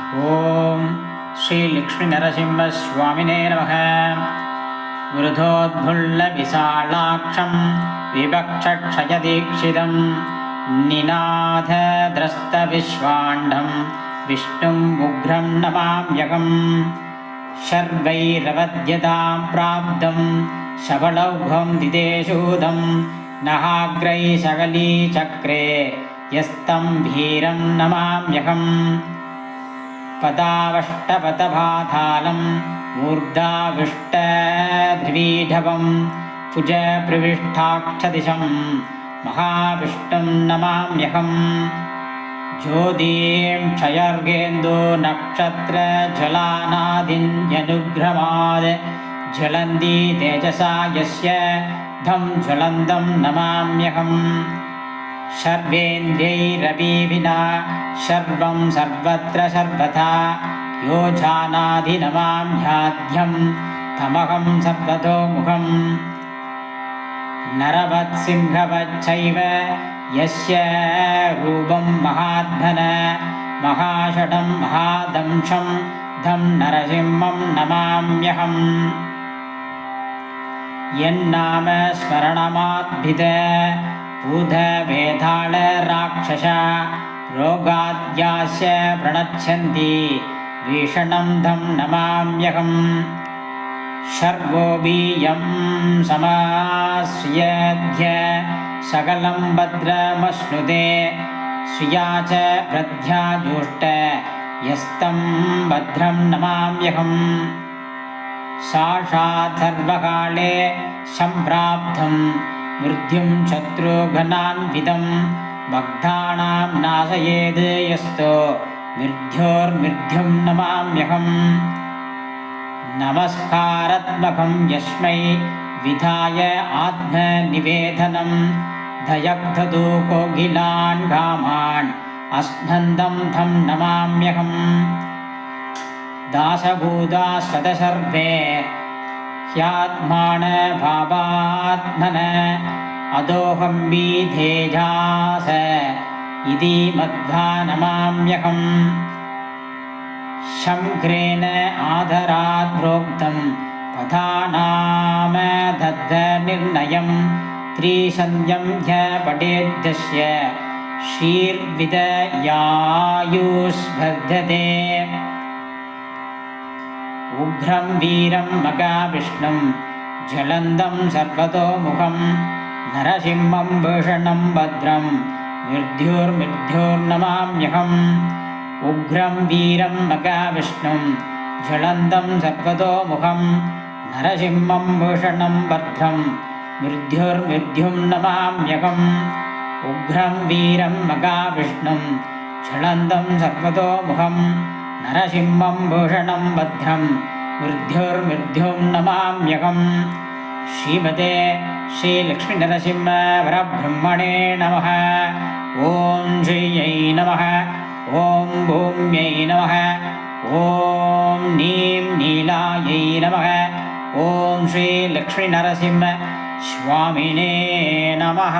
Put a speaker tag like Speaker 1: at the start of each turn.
Speaker 1: ओम श्री लक्ष्मी नरसिंह स्वामिने नमः। वृथोद्भुल्लविशालाक्षं विवक्षक्षयदीक्षितं निनाथद्रस्तविश्वाण्डं विष्णुम् उग्रं नमाम्यहम्। शर्वैरवध्यतां प्राप्तं शबलौघं दिदेशूदं नहाग्रै सकलीचक्रे यस्तं भीरं नमाम्यहम्। पदावष्टपथपातालं मूर्धाविष्टद्विढवं भुजप्रविष्टाक्षदिशं महाविष्णुं नमाम्यहम्। ज्योतिं क्षयर्गेन्दो नक्षत्रज्वलानादिन्यनुग्रहाद् ज्वलन्ति तेजसा यस्य धं ज्वलन्तं नमाम्यहम्। सर्वेन्द्रियैरविना सर्वं सर्वत्र सर्वथा यो जानाति नमाम्याद्यं तमहं सर्वतोमुखम्। नरवत्सिंहवच्चैव यस्य रूपं महात्मन महाषडं महादंशं धं नरसिंहं नमाम्यहम्। यन्नाम स्मरणमाद्भिद भूतवेतालराक्षस रोगाद्यास्य प्रणच्छन्ति भीषणं धं नमाम्यहम्। सर्वोऽपीयं समाश्रियध्य सकलं भद्रमश्नुते श्रिया च प्रध्याजुष्ट यस्तं भद्रं नमाम्यहम्। साक्षात् सर्वकाले सम्प्राप्तं मृत्युं शत्रुघ्नान्वितं भक्तानां नाशयेद् यस्तो मृत्योर्मृत्युं नमाम्यहम्। नमस्कारात्मकं यस्मै विधाय आत्मनिवेदनं दयग्धतो कोकिलान् कामान् अस्नन्दं तं नमाम्यहम्। दासभूता स्वतसर्वे ह्यात्मान भावात्मन अदोहं विधेजास इति मध्वा नमाम्यहम्। शङ्करेण आदरात् प्रोक्तं पदानां तद्निर्णयं त्रिसन्ध्यं ह्य पठेद्यस्य शीर्विदयायुष्वर्धते। उग्रं वीरं मगाविष्णुं ज्वलन्तं सर्वतोमुखं नरसिंहं भूषणं भद्रं मृत्युर्मृत्युर्नमाम्यहम्। उग्रं वीरं मगाविष्णुं ज्वलन्तं सर्वतोमुखं नरसिंहं भूषणं भद्रं मृत्युर्मृत्युं नमाम्यहम्। उग्रं वीरं मगाविष्णुं ज्वलन्तं सर्वतोमुखं नरसिंहं भूषणं भद्रं मृत्युर्मृत्युं नमाम्यहम्। श्रीमते श्रीलक्ष्मीनरसिंहपरब्रह्मणे नमः। ॐ श्रीयै नमः। ॐ भूम्यै नमः। ॐ नीं नीलायै नमः। ॐ श्रीलक्ष्मीनरसिंह स्वामिने नमः।